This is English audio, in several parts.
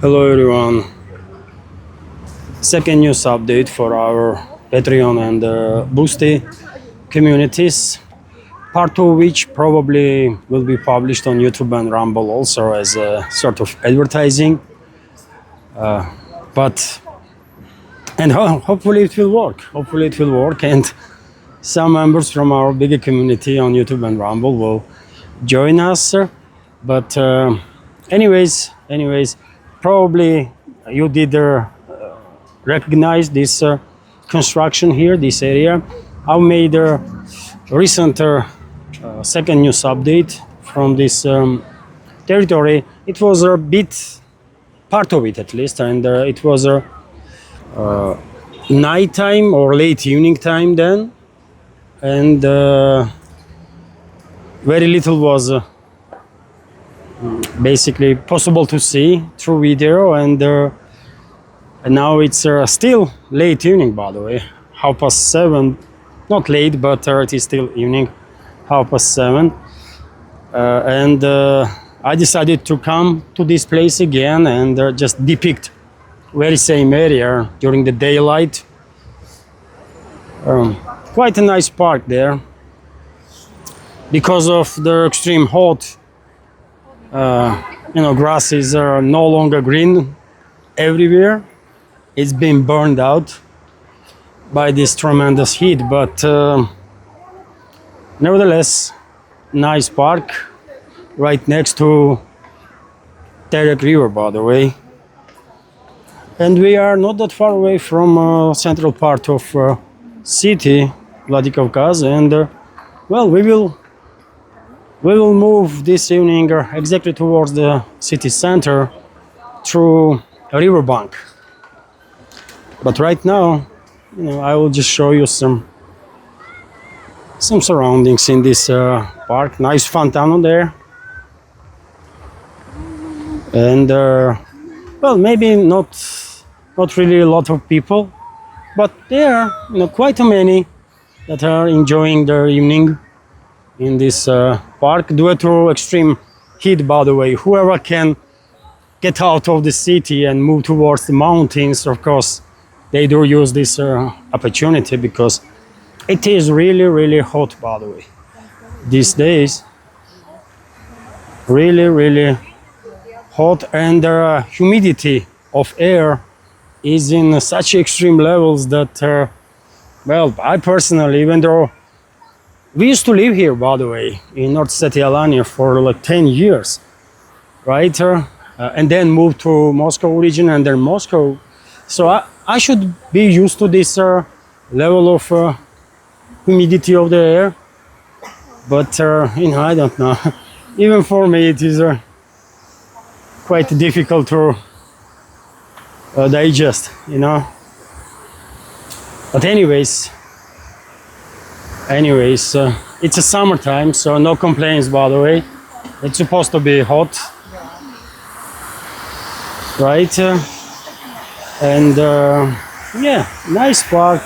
Hello everyone. Second news update for our Patreon and Boosty communities, part of which probably will be published on YouTube and Rumble also as a sort of advertising. Hopefully it will work. Hopefully it will work, and some members from our bigger community on YouTube and Rumble will join us. But anyways, probably you did recognize this construction here, this area. I made a recent second news update from this territory. It was a bit, part of it at least, and it was a nighttime or late evening time then, and very little was basically possible to see through video, and now it's still late evening, by the way, 7:30, not late, but it is still evening, 7:30, and I decided to come to this place again and just depict very same area during the daylight. Quite a nice park there. Because of the extreme hot, grasses are no longer green everywhere. It's been burned out by this tremendous heat, but nevertheless, nice park right next to Terek River, by the way. And we are not that far away from central part of city, Vladikavkaz, and we will move this evening exactly towards the city center through a riverbank. But right now, I will just show you some surroundings in this park. Nice fountain there, and maybe not really a lot of people, but there are quite many that are enjoying their evening in this park due to extreme heat, by the way. Whoever can get out of the city and move towards the mountains, of course, they do use this opportunity, because it is really hot, by the way, these days. Really hot, and the humidity of air is in such extreme levels that, I personally, even though we used to live here, by the way, in North Ossetia for like 10 years, right? And then moved to Moscow region, and then Moscow. So I should be used to this level of humidity of the air. But, I don't know. Even for me, it is quite difficult to digest, But anyways, it's a summertime, so no complaints, by the way. It's supposed to be hot, right? And nice park.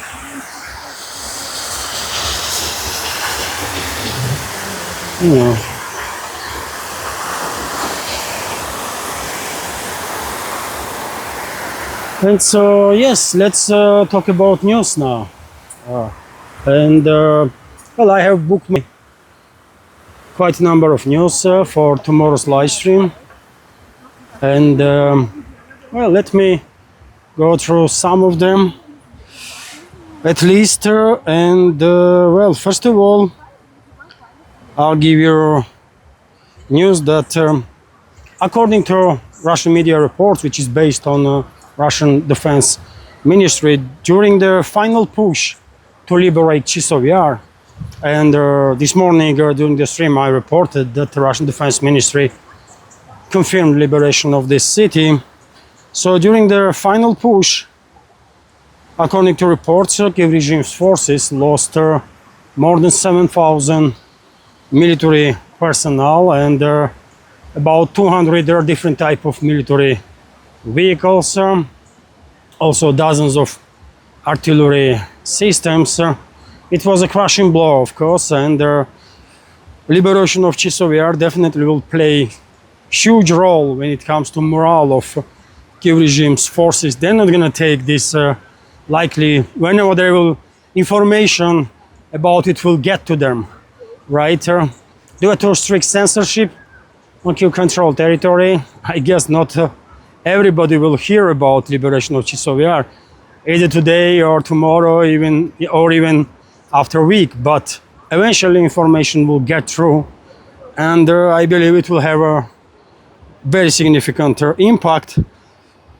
And so, yes, let's talk about news now. I have booked quite a number of news for tomorrow's live stream. And, let me go through some of them, at least. First of all, I'll give you news that, according to Russian media reports, which is based on Russian Defense Ministry, during the final push to liberate Chisov Yar, and this morning during the stream I reported that the Russian Defense Ministry confirmed liberation of this city. So during the final push, according to reports, Kiev regime's forces lost more than 7,000 military personnel and about 200 different type of military vehicles, also dozens of artillery systems. It was a crushing blow, of course, and liberation of Chisov Yar definitely will play huge role when it comes to morale of Kiev regime's forces, they're not going to take this likely whenever there will information about it will get to them, right? Due to strict censorship on Kiev controlled territory, I guess not everybody will hear about liberation of Chisovyar either today or tomorrow, even after a week. But eventually, information will get through, and I believe it will have a very significant impact.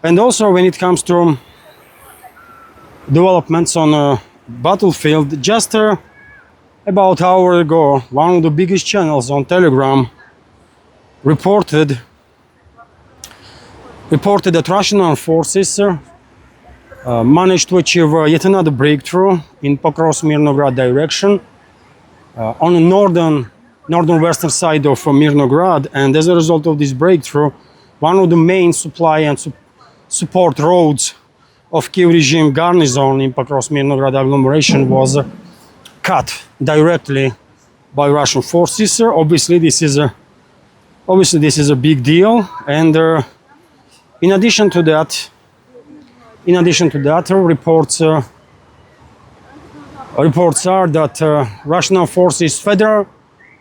And also, when it comes to developments on a battlefield, just about an hour ago, one of the biggest channels on Telegram reported that Russian armed forces managed to achieve yet another breakthrough in Pokrovsk-Mirnograd direction on the northern-western side of Mirnograd, and as a result of this breakthrough, one of the main supply and support roads of Kiev regime garrison in Pokrovsk-Mirnograd agglomeration was cut directly by Russian forces. Obviously, this is a big deal, and in addition to that, reports are that Russian forces further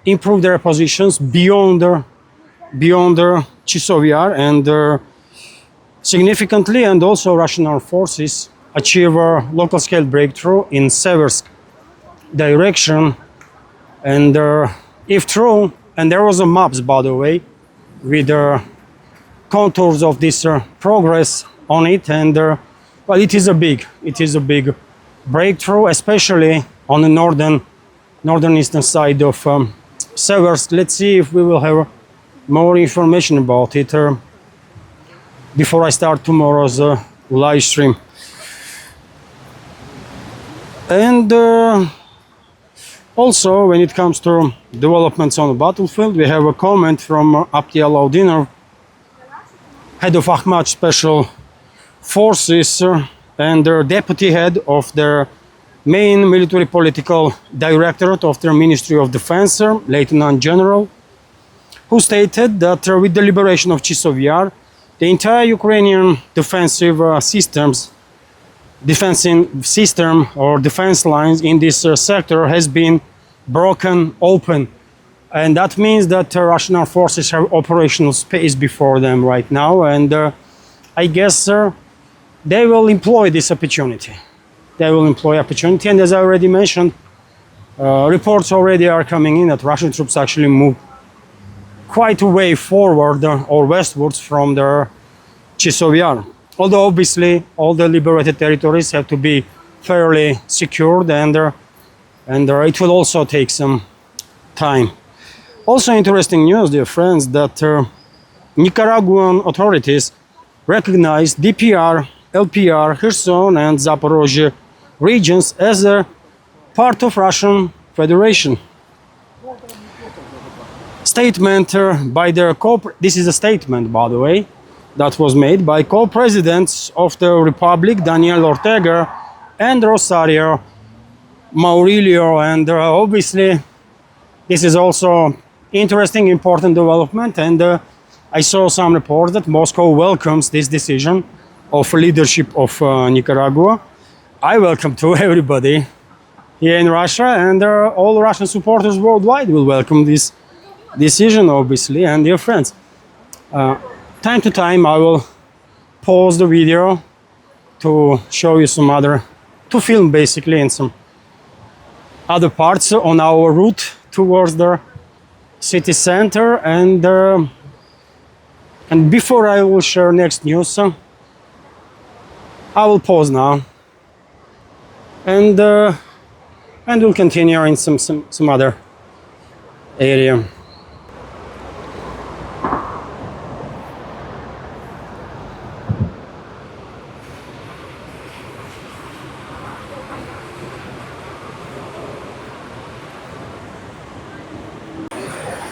improved their positions beyond Chisovyar and significantly, and also Russian armed forces achieve a local scale breakthrough in Seversk direction. And if true, and there was a maps, by the way, with contours of this progress on it, and well, it is a big breakthrough, especially on the northeastern side of Seversk. Let's see if we will have more information about it before I start tomorrow's live stream. And also, when it comes to developments on the battlefield, we have a comment from Aptia Laudinov, head of Akhmat Special Forces and their deputy head of their main military political directorate of their Ministry of Defense, Lieutenant General, who stated that with the liberation of Chisovyar, the entire Ukrainian defensive system or defense lines in this sector has been broken open. And that means that Russian armed forces have operational space before them right now, and I guess they will employ this opportunity. And as I already mentioned, reports already are coming in that Russian troops actually move quite a way forward or westwards from their Chisovyar. Although obviously all the liberated territories have to be fairly secured, and it will also take some time. Also interesting news, dear friends, that Nicaraguan authorities recognize DPR, LPR, Kherson and Zaporozhye regions as a part of Russian Federation. Statement by their this is a statement, by the way, that was made by co-presidents of the Republic, Daniel Ortega and Rosario Murillo, and obviously this is also interesting, important development, and I saw some reports that Moscow welcomes this decision of leadership of Nicaragua. I welcome to everybody here in Russia, and all Russian supporters worldwide will welcome this decision, obviously. And dear friends, time to time I will pause the video to show you to film basically in some other parts on our route towards the city center, and before I will share next news, I will pause now, and we'll continue in some other area.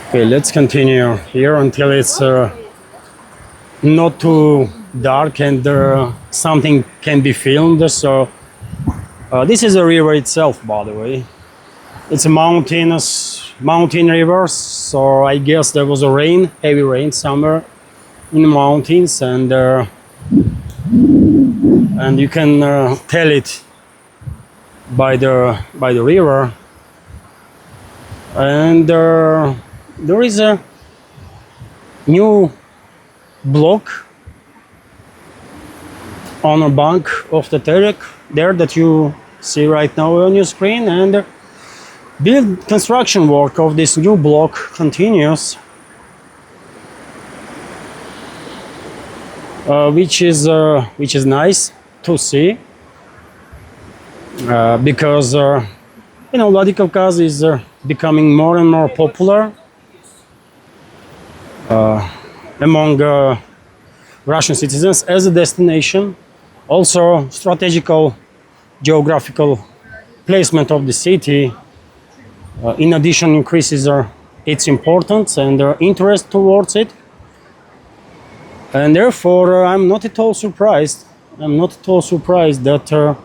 Okay, let's continue here until it's not too dark and something can be filmed. So this is a river itself, by the way. It's a mountain river, so I guess there was heavy rain somewhere in the mountains, and and you can tell it by the river. And there is a new block on a bank of the Terek there that you see right now on your screen, and build construction work of this new block continues, which is nice to see, because you know, Vladikavkaz is becoming more and more popular among Russian citizens as a destination. Also, strategical geographical placement of the city, in addition, increases its importance and interest towards it. And therefore, I'm not at all surprised. I'm not at all surprised that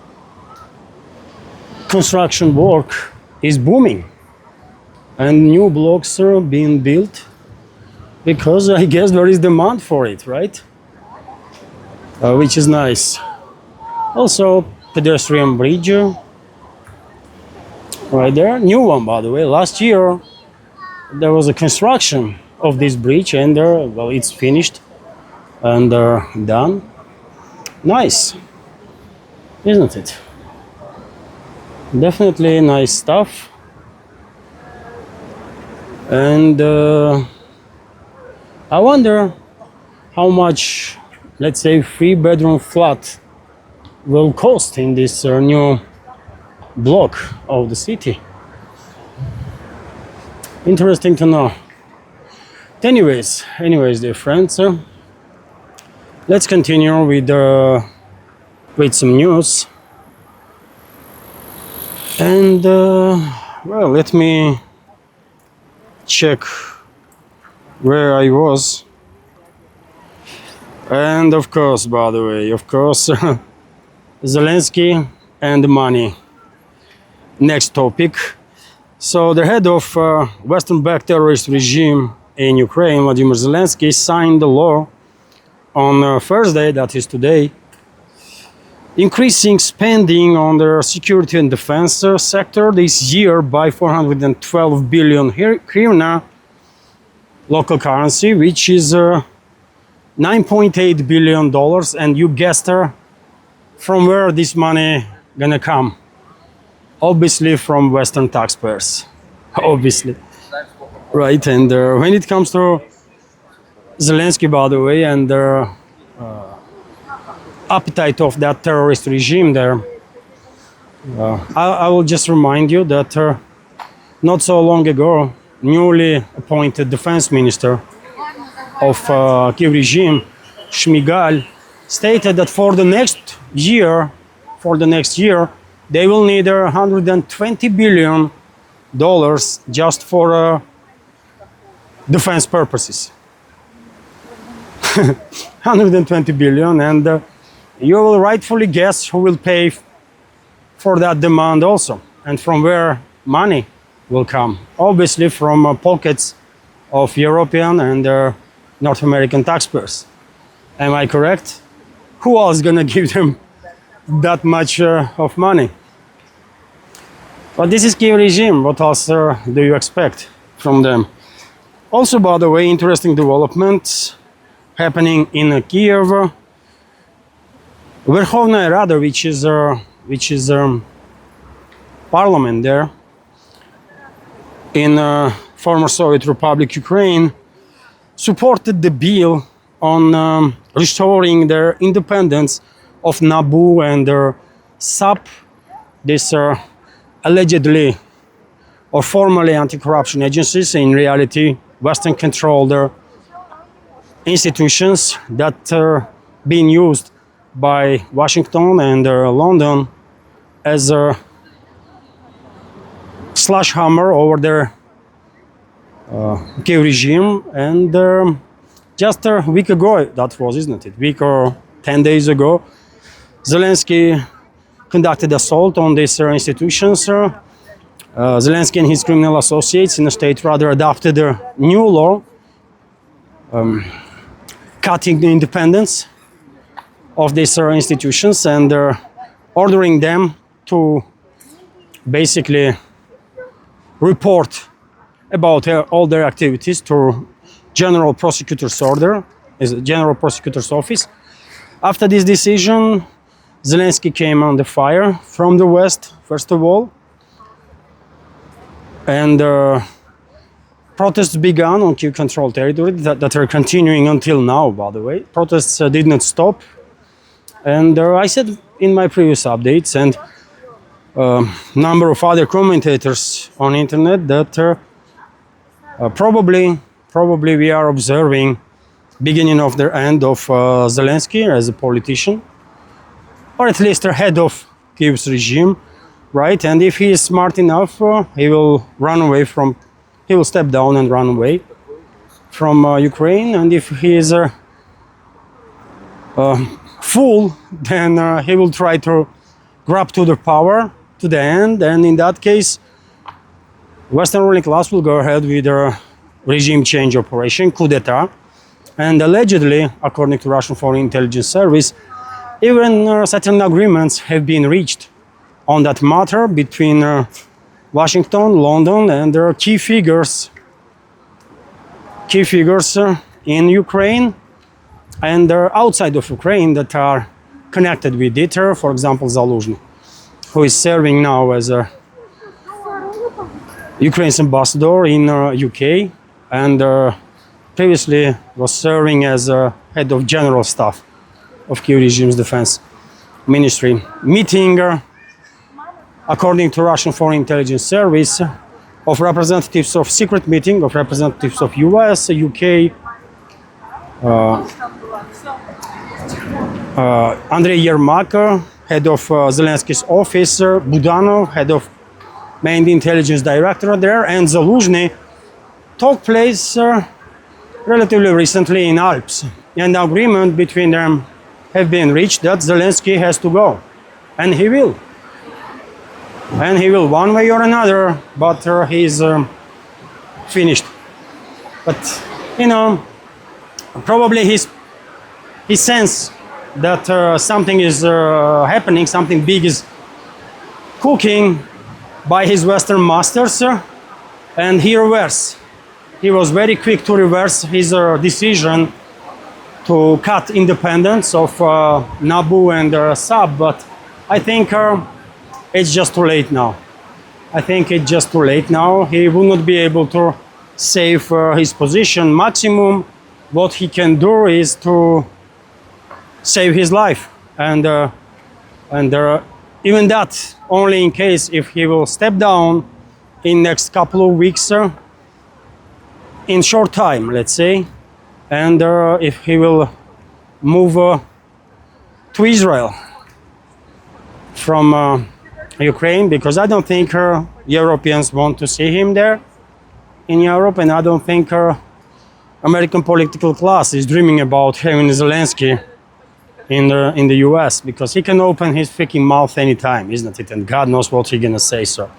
construction work is booming and new blocks are being built, because I guess there is demand for it, right? Which is nice. Also, pedestrian bridge right there, new one, by the way. Last year there was a construction of this bridge, and well, it's finished and done. Nice, isn't it? Definitely nice stuff. And I wonder how much, let's say, 3-bedroom flat will cost in this new block of the city. Interesting to know. Anyways, dear friends, let's continue with some news. And well, let me check where I was. And of course, by the way, Zelensky and money. Next topic. So the head of Western-backed terrorist regime in Ukraine, Vladimir Zelensky, signed the law on Thursday, that is today, increasing spending on the security and defense sector this year by 412 billion hryvnia, local currency, which is $9.8 billion. And you guessed from where this money gonna come? Obviously from Western taxpayers, obviously, right? And when it comes to Zelensky, by the way, and the appetite of that terrorist regime there, I will just remind you that not so long ago, newly appointed defense minister of Kiev regime, Shmigal, stated that for the next year, they will need $120 billion just for defense purposes. 120 billion, and you will rightfully guess who will pay for that demand also, and from where money will come. Obviously from pockets of European and North American taxpayers. Am I correct? Who else is gonna give them that much of money? But this is Kiev regime. What else do you expect from them? Also, by the way, interesting developments happening in Kiev. Verkhovna Rada, which is parliament there in former Soviet Republic Ukraine, supported the bill on restoring their independence of NABU and SAPO, this allegedly or formally anti-corruption agencies, in reality Western-controlled institutions that are being used by Washington and London as a sledgehammer over their Kiev regime. And just a week ago, that was, isn't it? Week or 10 days ago, Zelensky conducted assault on these institutions. Zelensky and his criminal associates in the state rather adopted a new law cutting the independence of these institutions and ordering them to basically report about all their activities to General Prosecutor's Order, is General Prosecutor's Office. After this decision, Zelensky came under fire from the West, first of all, and protests began on Kiev-controlled territory that are continuing until now, by the way. Protests did not stop, and I said in my previous updates and number of other commentators on internet that probably we are observing beginning of the end of Zelensky as a politician, or at least the head of Kiev's regime, right? And if he is smart enough, he will step down and run away from Ukraine. And if he is a fool, then he will try to grab to the power to the end. And in that case, Western ruling class will go ahead with a regime change operation, coup d'etat. And allegedly, according to Russian Foreign Intelligence Service, even certain agreements have been reached on that matter between Washington, London, and there are key figures in Ukraine and outside of Ukraine that are connected with it. For example, Zaluzhny, who is serving now as a Ukraine's ambassador in UK, and previously was serving as head of general staff of Kiev regime's defense ministry. Meeting, according to Russian Foreign Intelligence Service, of representatives of secret meeting of representatives of US, UK, Andrei Yermak, head of Zelensky's office, Budanov, head of main intelligence director there, and Zaluzhny took place relatively recently in Alps. And the agreement between them have been reached that Zelensky has to go. And he will. And he will one way or another, but he's finished. But, you know, probably he sense that something is happening, something big is cooking by his Western masters, and he reversed. He was very quick to reverse his decision to cut independence of NABU and SAPO, but I think it's just too late now. He will not be able to save his position. Maximum what he can do is to save his life, and even that only in case if he will step down in next couple of weeks, in short time, let's say, and if he will move to Israel from Ukraine, because I don't think Europeans want to see him there in Europe, and I don't think American political class is dreaming about having Zelensky in the US, because he can open his freaking mouth anytime, isn't it? And God knows what he's gonna say. So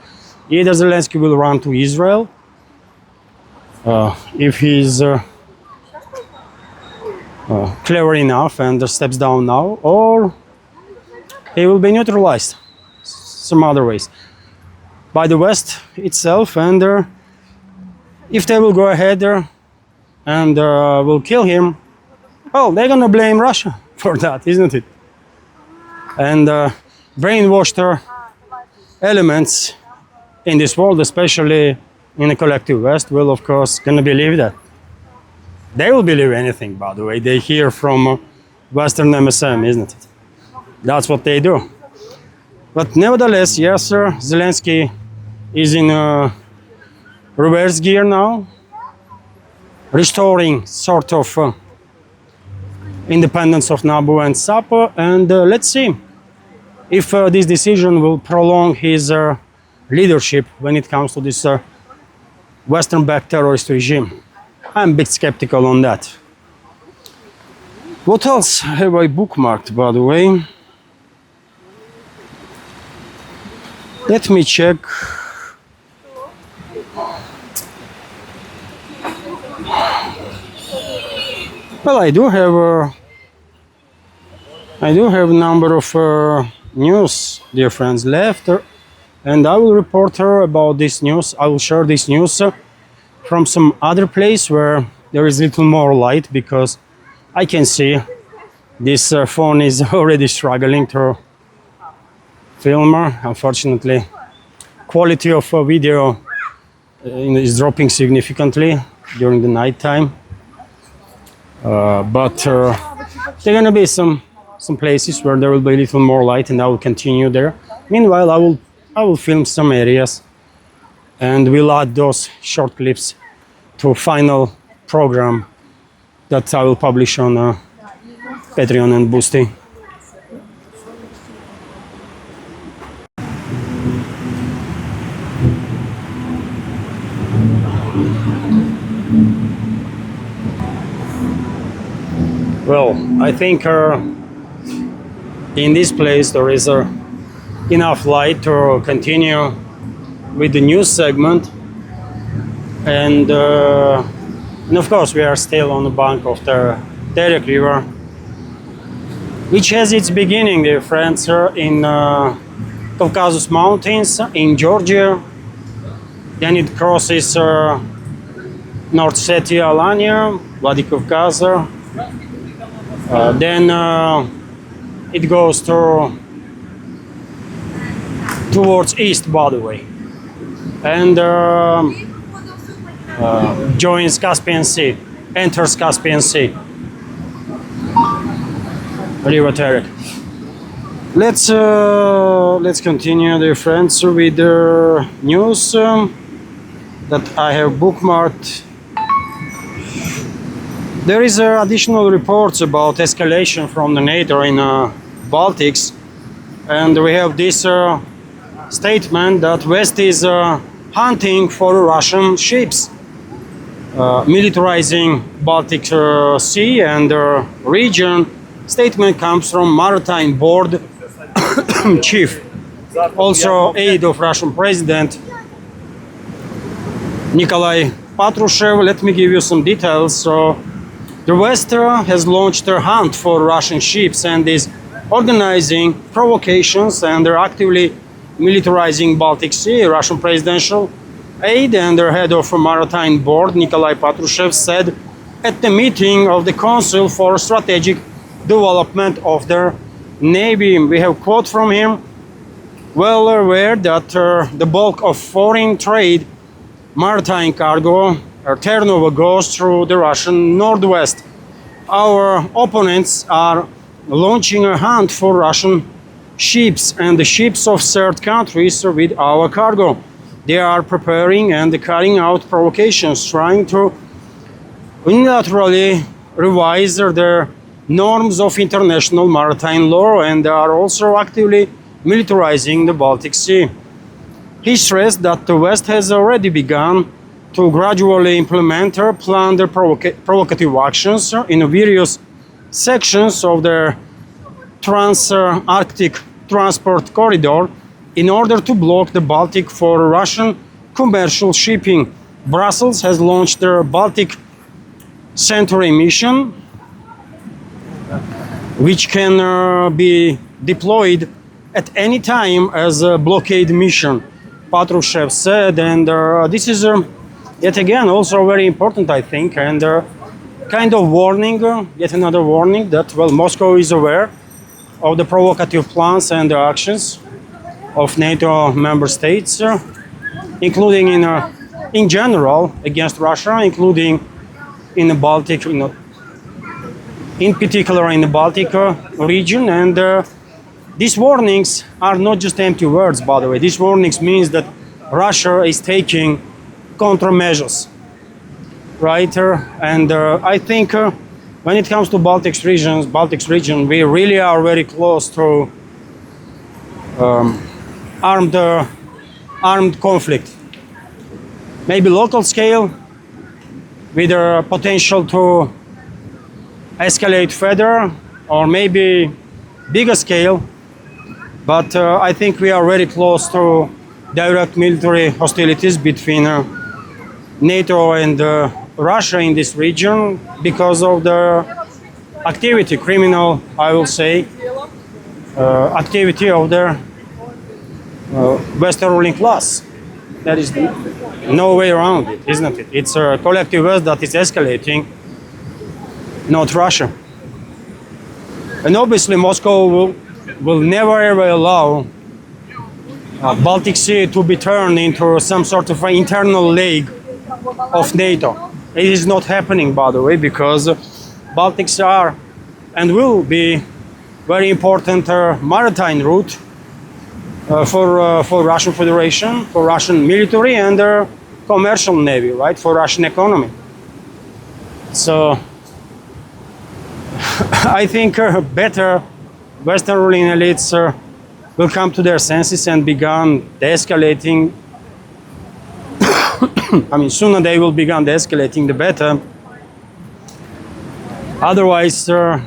either Zelensky will run to Israel if he's clever enough and steps down now, or he will be neutralized some other ways by the West itself. And if they will go ahead and will kill him, well, they're gonna blame Russia for that, isn't it? And brainwashed elements in this world, especially in the collective West, will of course gonna believe that. They will believe anything, by the way. They hear from Western MSM, isn't it? That's what they do. But nevertheless, yes, sir, Zelensky is in reverse gear now, restoring sort of independence of NABU and SAPO, and let's see if this decision will prolong his leadership when it comes to this Western-backed terrorist regime. I'm a bit skeptical on that. What else have I bookmarked, by the way? Let me check. Well, I do have I do have a number of news, dear friends, left, and I will report about this news. I will share this news from some other place where there is a little more light, because I can see this phone is already struggling to film. Unfortunately, quality of video is dropping significantly during the night time. But there are gonna be some places where there will be a little more light, and I will continue there. Meanwhile, I will film some areas, and we'll add those short clips to final program that I will publish on Patreon and Boosty. Well, I think in this place there is enough light to continue with the news segment, and of course we are still on the bank of the Terek River, which has its beginning, dear friends, in Caucasus Mountains in Georgia. Then it crosses North Ossetia, Alania, Vladikavkaz. Then it goes towards east, by the way, and joins Caspian Sea, enters Caspian Sea. River Terek. Let's continue, dear friends, with the news that I have bookmarked. There is additional reports about escalation from the NATO in Baltics, and we have this statement that West is hunting for Russian ships, militarizing Baltic Sea and region. Statement comes from Maritime Board chief, also aide of Russian President Nikolai Patrushev. Let me give you some details. So, the West has launched a hunt for Russian ships and is organizing provocations, and they're actively militarizing Baltic Sea. Russian presidential aide and the head of a Maritime Board, Nikolai Patrushev, said at the meeting of the Council for Strategic Development of the Navy. We have a quote from him: well aware that the bulk of foreign trade maritime cargo or turnover goes through the Russian Northwest. Our opponents are launching a hunt for Russian ships and the ships of third countries with our cargo. They are preparing and carrying out provocations, trying to unilaterally revise their norms of international maritime law, and they are also actively militarizing the Baltic Sea. He stressed that the West has already begun to gradually implement or plan their provocative actions in various sections of their trans-Arctic transport corridor in order to block the Baltic for Russian commercial shipping. Brussels has launched their Baltic Century mission, which can be deployed at any time as a blockade mission, Patrushev said, and this is yet again also very important, I think, and kind of warning, yet another warning that, well, Moscow is aware of the provocative plans and the actions of NATO member states, including in general against Russia, including in the Baltic, in particular in the Baltic region. And these warnings are not just empty words, by the way. These warnings means that Russia is taking countermeasures, right? And I think when it comes to Baltic region, we really are very close to armed conflict. Maybe local scale, with a potential to escalate further, or maybe bigger scale. But I think we are very close to direct military hostilities between NATO and Russia in this region because of the activity, criminal, I will say, activity of their Western ruling class. There is no way around it, isn't it? It's a collective West that is escalating, not Russia. And obviously Moscow will never ever allow Baltic Sea to be turned into some sort of an internal leg of NATO. It is not happening, by the way, because Baltics are and will be very important maritime route for Russian Federation, for Russian military and commercial navy, right, for Russian economy. So I think better Western ruling elites will come to their senses and begin de-escalating. I mean, sooner they will begin de-escalating, the better. Otherwise, they're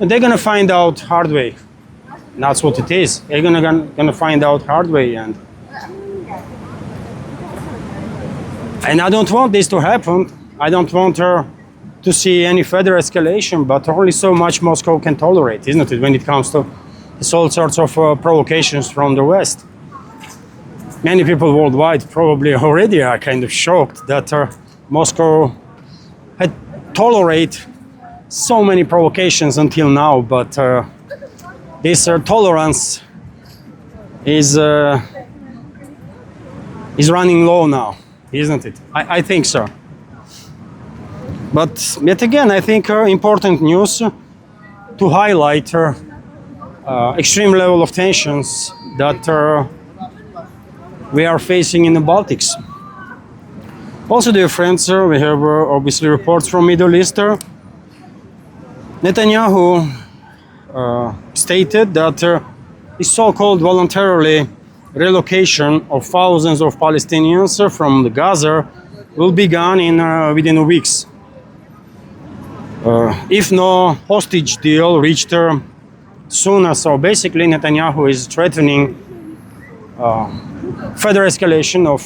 gonna find out hard way. That's what it is. They're gonna find out hard way, and I don't want this to happen. I don't want her to see any further escalation, but only so much Moscow can tolerate, isn't it, when it comes to all sorts of provocations from the West. Many people worldwide probably already are kind of shocked that Moscow had tolerated so many provocations until now, but this tolerance is running low now, isn't it? I think so. But yet again, I think important news to highlight extreme level of tensions that we are facing in the Baltics. Also, dear friends, we have obviously reports from Middle East. Netanyahu stated that the so-called voluntarily relocation of thousands of Palestinians from the Gaza will begin within weeks. If no hostage deal reached sooner, so basically Netanyahu is threatening further escalation of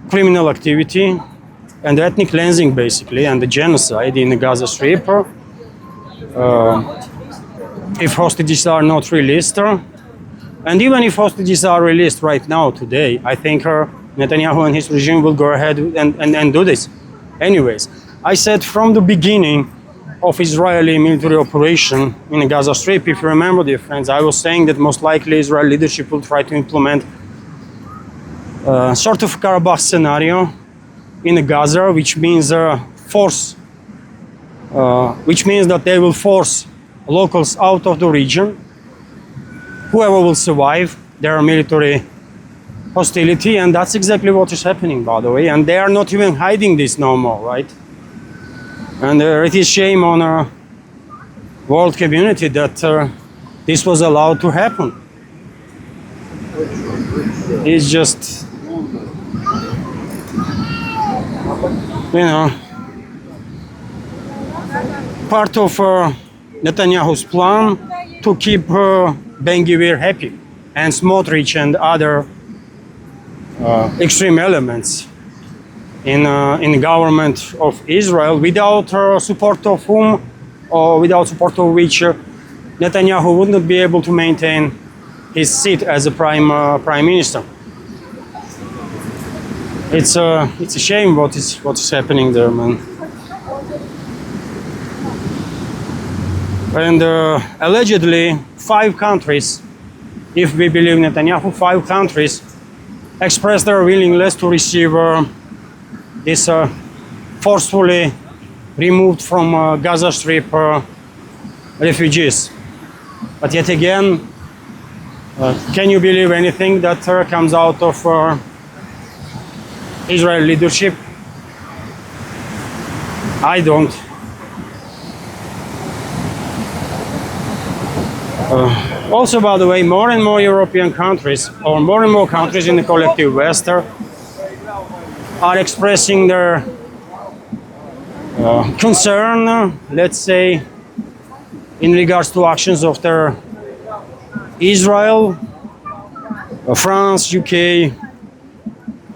criminal activity and ethnic cleansing, basically, and the genocide in the Gaza Strip. If hostages are not released, and even if hostages are released right now, today, I think Netanyahu and his regime will go ahead and do this. Anyways, I said from the beginning of Israeli military operation in the Gaza Strip, if you remember, dear friends, I was saying that most likely Israeli leadership will try to implement sort of Karabakh scenario in the Gaza, which means which means that they will force locals out of the region. Whoever will survive their military hostility, and that's exactly what is happening, by the way. And they are not even hiding this no more, right? And it is shame on our world community that this was allowed to happen. It's just, you know, part of Netanyahu's plan to keep Ben-Gvir happy, and Smotrich and other extreme elements in the government of Israel, without support of whom, or without support of which Netanyahu would not be able to maintain his seat as a prime minister. It's a shame what is happening there, man. And allegedly 5 countries, if we believe Netanyahu, 5 countries expressed their willingness to receive this forcefully removed from Gaza Strip refugees. But yet again, can you believe anything that comes out of Israel leadership? I don't. Also, by the way, more and more European countries, or more and more countries in the collective West, are expressing their concern, let's say, in regards to actions of their Israel, France, UK,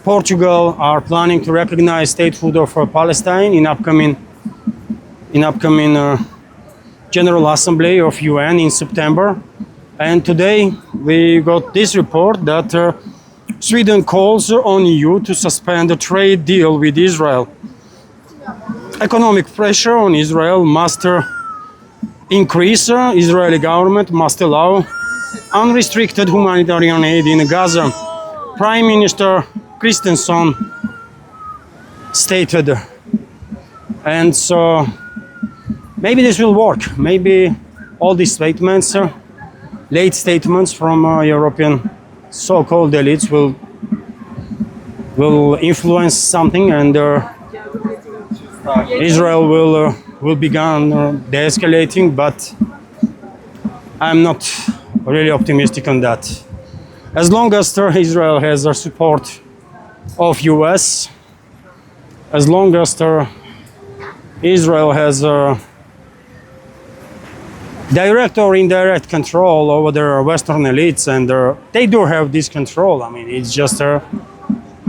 Portugal are planning to recognize statehood of Palestine in upcoming General Assembly of UN in September. And today we got this report that Sweden calls on EU to suspend a trade deal with Israel. Economic pressure on Israel must increase. Israeli government must allow unrestricted humanitarian aid in Gaza. Prime Minister Christensen stated. And so maybe this will work. Maybe all these statements, late statements from European so-called elites will influence something, and Israel will begin de-escalating. But I'm not really optimistic on that. As long as Israel has the support of US, as long as Israel has direct or indirect control over their Western elites, and they do have this control. I mean, it just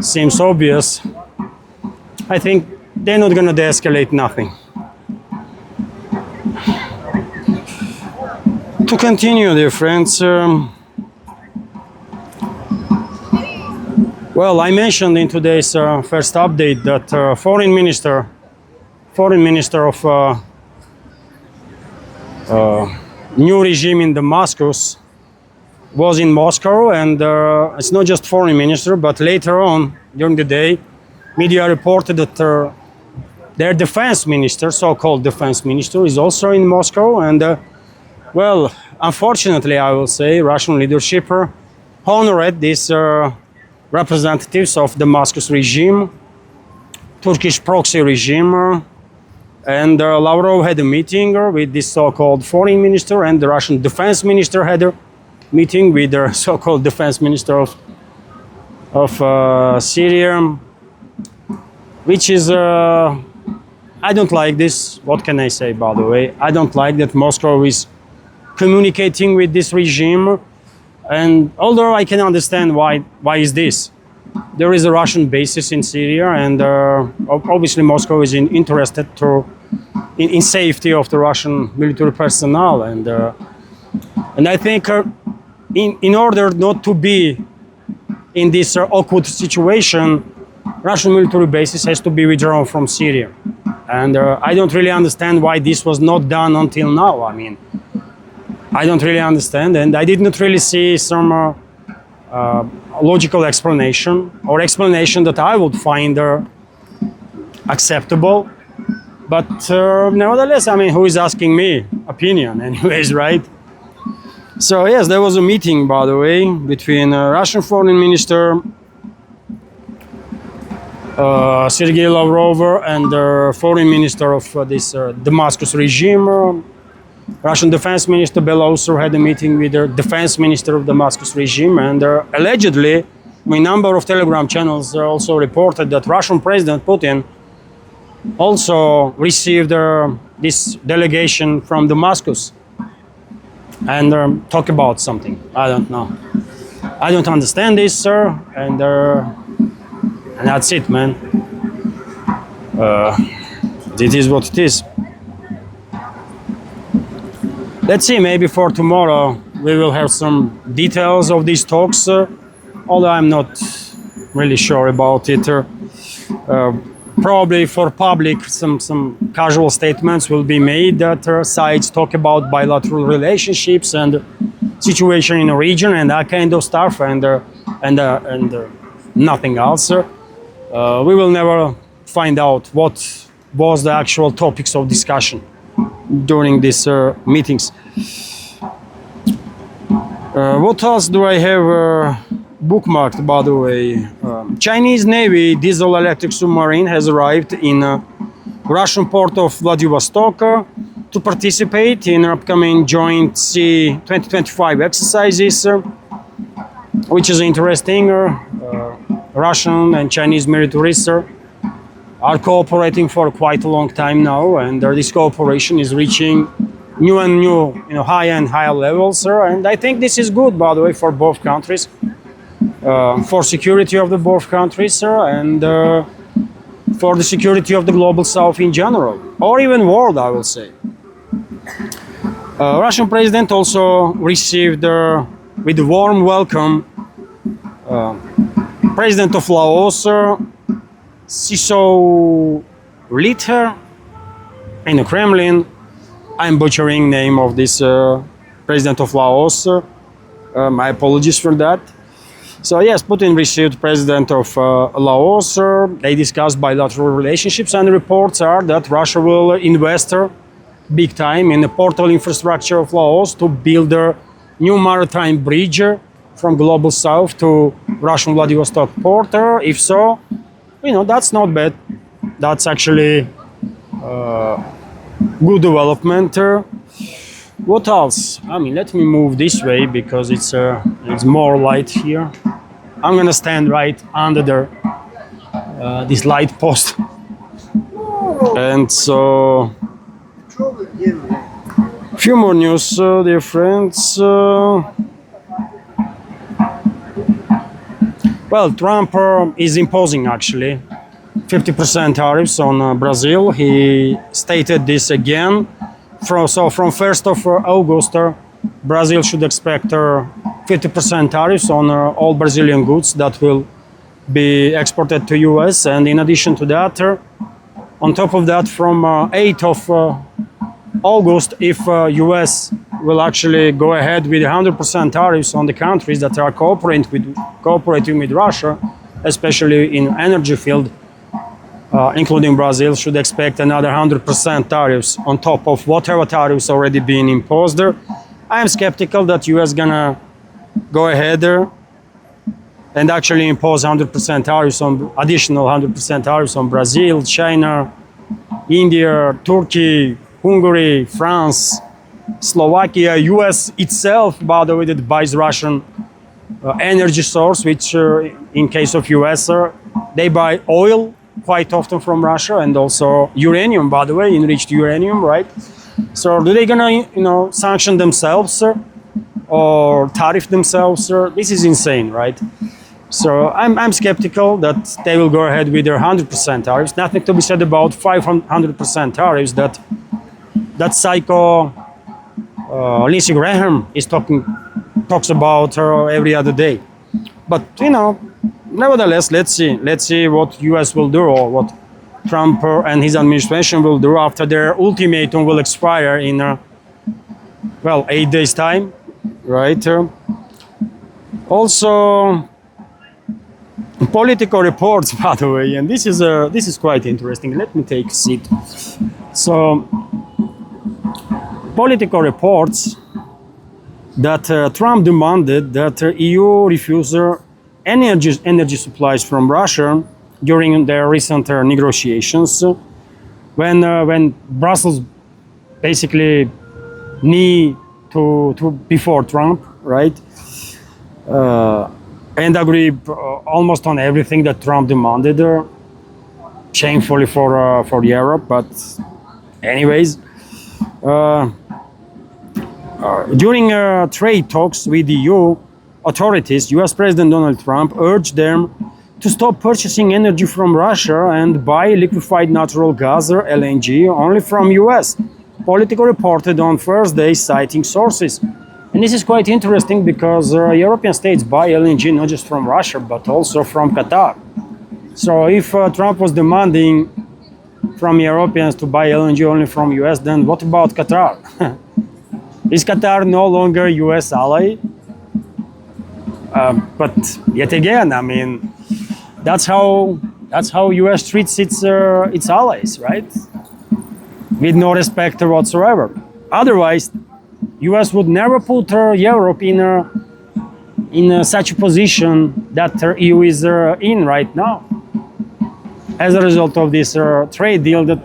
seems obvious. I think they're not going to de-escalate nothing. To continue, dear friends, well, I mentioned in today's first update that foreign minister of new regime in Damascus was in Moscow, and it's not just foreign minister, but later on during the day, media reported that their defense minister, so-called defense minister, is also in Moscow. And well, unfortunately, I will say, Russian leadership honored these representatives of Damascus regime, Turkish proxy regime. And Lavrov had a meeting with this so-called foreign minister, and the Russian defense minister had a meeting with the so-called defense minister of Syria, which is, I don't like this. What can I say, by the way? I don't like that Moscow is communicating with this regime. And although I can understand why is this? There is a Russian basis in Syria, and obviously Moscow is interested in safety of the Russian military personnel, and I think in order not to be in this awkward situation, Russian military basis has to be withdrawn from Syria, and I don't really understand why this was not done until now. I mean, I don't really understand, and I did not really see some logical explanation, or explanation that I would find acceptable. But nevertheless, I mean, who is asking me opinion anyways, right? So yes, there was a meeting, by the way, between Russian foreign minister Sergei Lavrov and the foreign minister of this Damascus regime. Russian defense minister Belousov had a meeting with the defense minister of Damascus regime, and allegedly, a number of Telegram channels also reported that Russian President Putin also received this delegation from Damascus and talk about something. I don't know. I don't understand this, sir, and that's it, man. It is what it is. Let's see, maybe for tomorrow we will have some details of these talks, although I'm not really sure about it. Probably for public, some casual statements will be made that sides talk about bilateral relationships and situation in the region and that kind of stuff, and nothing else. We will never find out what was the actual topics of discussion during these meetings. What else do I have bookmarked, by the way? Chinese Navy diesel electric submarine has arrived in Russian port of Vladivostok to participate in upcoming joint Sea 2025 exercises, which is interesting. Russian and Chinese militaries are cooperating for quite a long time now, and this cooperation is reaching new and new, higher and higher levels. And I think this is good, by the way, for both countries, for security of the both countries, and for the security of the global South in general, or even world, I will say. Russian president also received with a warm welcome President of Laos, Siso Liter, in the Kremlin. I'm butchering name of this President of Laos. My apologies for that. So yes, Putin received President of Laos. They discussed bilateral relationships, and the reports are that Russia will invest big time in the portal infrastructure of Laos to build a new maritime bridge from global south to Russian Vladivostok port. If so, that's not bad. That's actually good development. What else? I mean, let me move this way because it's more light here. I'm gonna stand right under this light post, and so a few more news, dear friends. Well, Trump is imposing actually 50% tariffs on Brazil. He stated this again. From 1st of August, Brazil should expect 50% tariffs on all Brazilian goods that will be exported to US. And in addition to that, on top of that, from 8th of August, if US will actually go ahead with 100% tariffs on the countries that are cooperating with Russia, especially in energy field, including Brazil, should expect another 100% tariffs on top of whatever tariffs already been imposed there. I am skeptical that US gonna go ahead there and actually impose 100% tariffs on additional 100% tariffs on Brazil, China, India, Turkey, Hungary, France, Slovakia, US itself, by the way, that buys Russian energy source, which in case of US, they buy oil quite often from Russia, and also uranium, by the way, enriched uranium, right? So are they gonna, sanction themselves or tariff themselves? This is insane, right? So I'm skeptical that they will go ahead with their 100% tariffs. Nothing to be said about 500% tariffs that psycho Lindsey Graham is talks about every other day. But nevertheless, let's see what US will do, or what Trump and his administration will do after their ultimatum will expire in 8 days time, right? Also, political reports, by the way, and this is quite interesting. Let me take a seat. So, political reports that Trump demanded that EU refuse energy supplies from Russia during their recent negotiations, when Brussels basically knee to before Trump, right, and agree almost on everything that Trump demanded, shamefully for Europe. But anyways, during trade talks with the EU authorities, US President Donald Trump urged them to stop purchasing energy from Russia and buy liquefied natural gas, or LNG, only from US. Politico reported on Thursday, citing sources. And this is quite interesting because European states buy LNG not just from Russia, but also from Qatar. So if Trump was demanding from Europeans to buy LNG only from US, then what about Qatar? Is Qatar no longer US ally? But yet again, I mean, that's how US treats its allies, right? With no respect whatsoever. Otherwise, US would never put Europe in such a position that EU is in right now. As a result of this trade deal that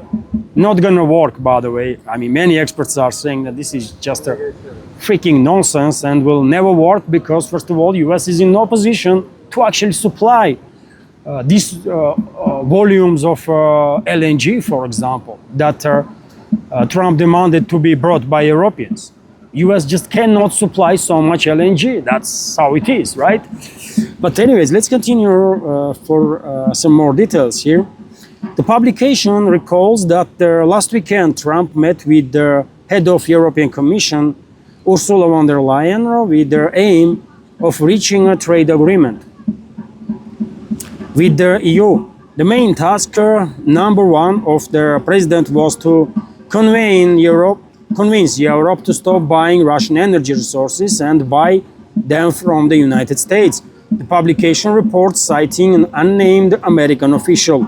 not gonna work, by the way. I mean, many experts are saying that this is just a freaking nonsense and will never work because, first of all, US is in no position to actually supply these volumes of LNG, for example, that Trump demanded to be brought by Europeans. US just cannot supply so much LNG. That's how it is, right? But anyways, let's continue for some more details here. The publication recalls that last weekend Trump met with head of European Commission, Ursula von der Leyen, with the aim of reaching a trade agreement with the EU. The main task, number one, of the president was to convince Europe to stop buying Russian energy resources and buy them from the United States. The publication reports citing an unnamed American official.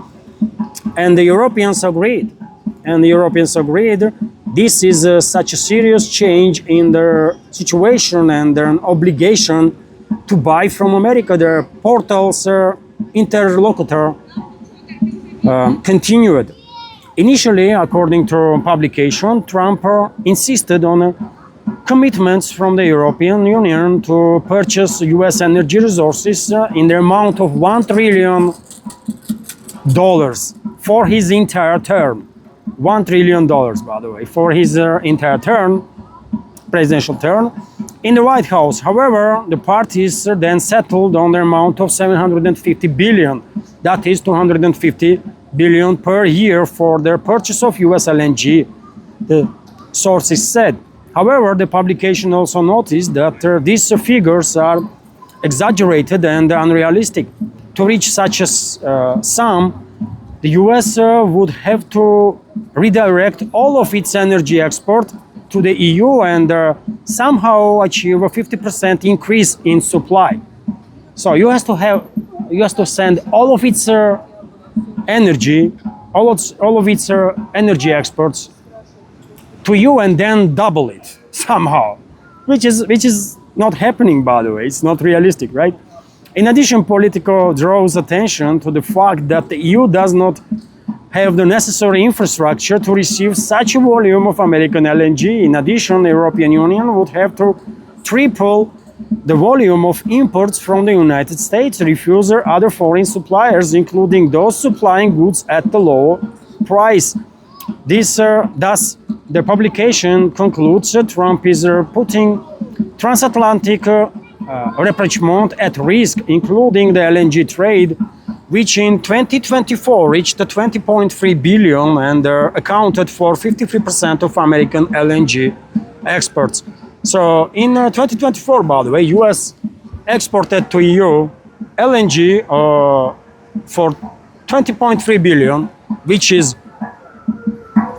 And the Europeans agreed. This is such a serious change in their situation and their obligation to buy from America. Their portal's interlocutor continued. Initially, according to publication, Trump insisted on commitments from the European Union to purchase US energy resources in the amount of $1 trillion for his entire term. $1 trillion, by the way, for his entire term, presidential term, in the White House. However, the parties then settled on the amount of 750 billion. That is 250 billion per year for their purchase of US LNG, the sources said. However, the publication also noticed that these figures are exaggerated and unrealistic. To reach such a sum, the US would have to redirect all of its energy export to the EU and somehow achieve a 50% increase in supply. So US to send all of its energy, all of its energy exports to you and then double it somehow, which is not happening, by the way. It's not realistic, right? In addition, Politico draws attention to the fact that the EU does not have the necessary infrastructure to receive such a volume of American LNG. In addition, the European Union would have to triple the volume of imports from the United States, refuse other foreign suppliers, including those supplying goods at the low price. Thus, the publication concludes Trump is putting transatlantic rapprochement at risk, including the LNG trade, which in 2024 reached 20.3 billion and accounted for 53% of American LNG exports. So in 2024, by the way, US exported to EU LNG for 20.3 billion, which is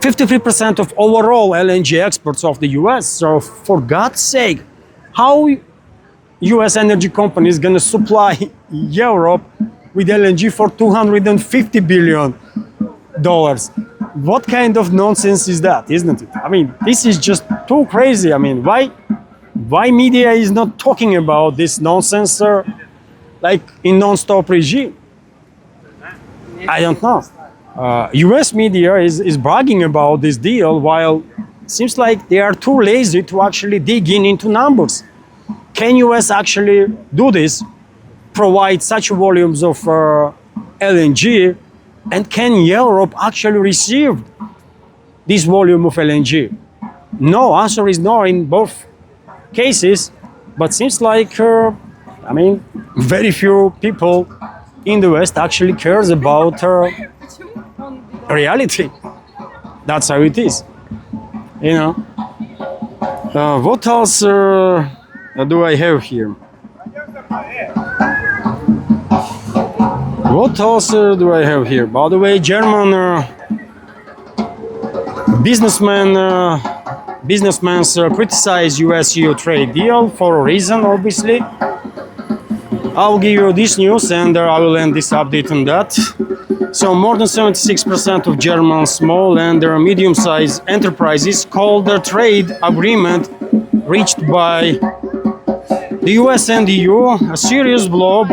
53% of overall LNG exports of the US. So for God's sake, how US energy companies going to supply Europe with LNG for $250 billion? What kind of nonsense is that, isn't it? I mean, this is just too crazy. I mean, why media is not talking about this nonsense like in non-stop regime? I don't know. US media is bragging about this deal, while it seems like they are too lazy to actually dig into numbers. Can US actually do this, provide such volumes of LNG, and can Europe actually receive this volume of LNG? No, answer is no in both cases, but seems like, I mean, very few people in the West actually cares about reality. That's how it is, you know. What else do I have here? What else do I have here? By the way, German businessmen criticize US-EU trade deal for a reason, obviously. I'll give you this news and I will end this update on that. So more than 76% of German small and medium-sized enterprises call the trade agreement reached by the US and EU a serious blow.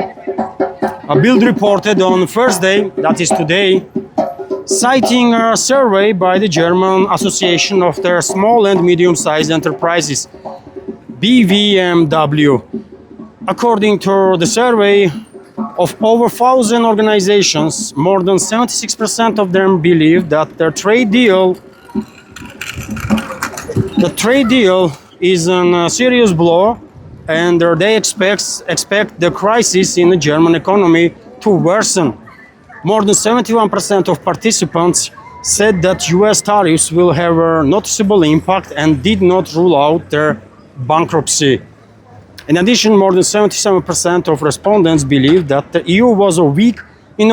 A Bild reported on Thursday, that is today, citing a survey by the German Association of their Small and Medium-Sized Enterprises, BVMW. According to the survey of over 1,000 organizations, more than 76% of them believe that the trade deal is a serious blow, and they expect the crisis in the German economy to worsen. More than 71% of participants said that US tariffs will have a noticeable impact and did not rule out their bankruptcy. In addition, more than 77% of respondents believe that the EU was weak in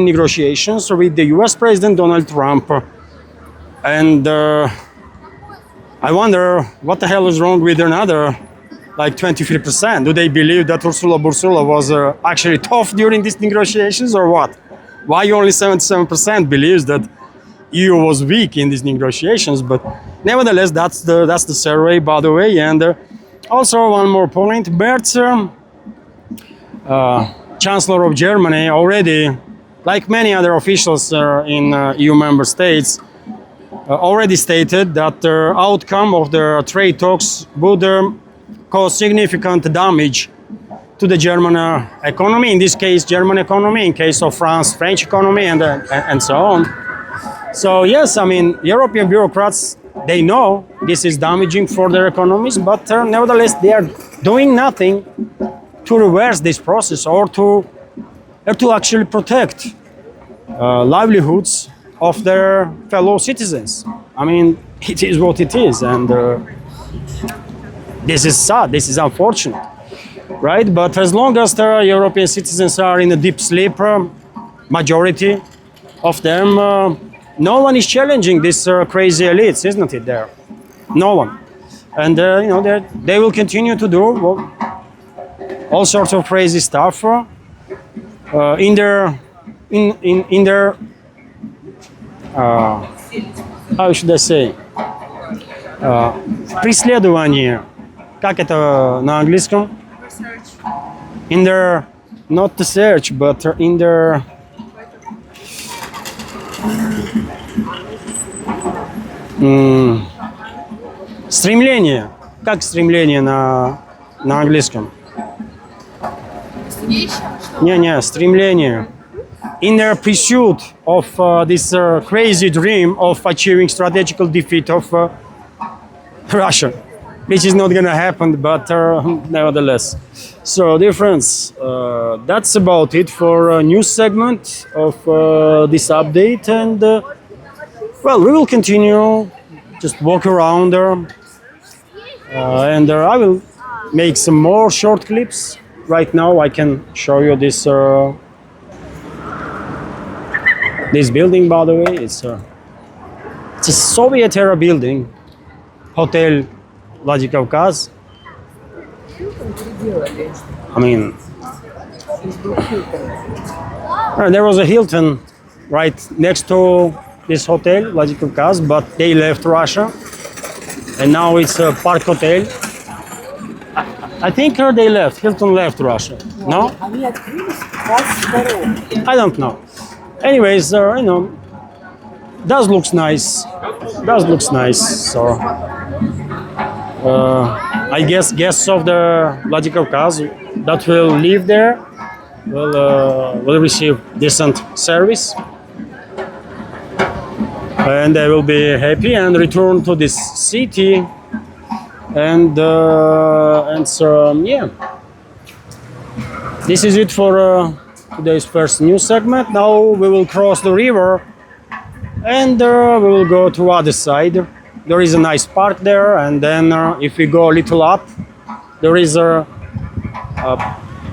negotiations with the US President Donald Trump. And I wonder what the hell is wrong with another like 23%. Do they believe that Ursula was actually tough during these negotiations or what? Why only 77% believes that EU was weak in these negotiations? But nevertheless, that's the survey, by the way. And also one more point, Merz, Chancellor of Germany, already, like many other officials in EU member states, already stated that the outcome of the trade talks would cause significant damage to the German economy. In this case, German economy. In case of France, French economy, and so on. So yes, I mean, European bureaucrats, they know this is damaging for their economies, but nevertheless, they are doing nothing to reverse this process or to actually protect livelihoods of their fellow citizens. I mean, it is what it is, and this is sad, this is unfortunate, right? But as long as the European citizens are in a deep sleep, majority of them, no one is challenging these crazy elites, isn't it there? No one. And you know, they will continue to do all sorts of crazy stuff in their how should I say, преследование, как это на английском? In their, not the search, but in their стремление. Как стремление на английском? Не, стремление. In their pursuit of this crazy dream of achieving strategical defeat of Russia, which is not going to happen, but nevertheless. So, dear friends, that's about it for a news segment of this update, and well, we will continue, just walk around there, and I will make some more short clips. Right now, I can show you this. This building, by the way, it's a Soviet-era building, Hotel Vladikavkaz. I mean, there was a Hilton right next to this hotel, Vladikavkaz, but they left Russia, and now it's a Park Hotel. I think they left, Hilton left Russia, no? I don't know. Anyways, you know, does looks nice. So, I guess guests of the Vladikavkaz that will live there will receive decent service, and they will be happy and return to this city. And so yeah, this is it for today's first news segment. Now we will cross the river and we will go to other side. There is a nice park there, and then if we go a little up, there is a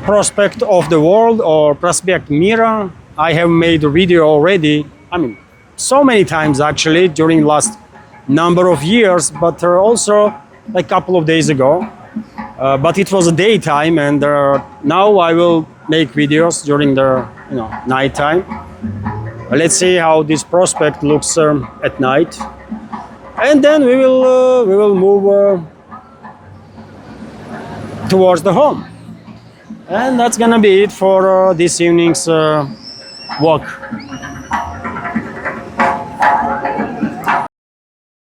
prospect of the world, or Prospect Mira. I have made a video already, I mean, so many times actually during last number of years, but also a couple of days ago. But it was a daytime, and now I will make videos during the night time. Let's see how this prospect looks at night, and then we will move towards the home. And that's gonna be it for this evening's walk.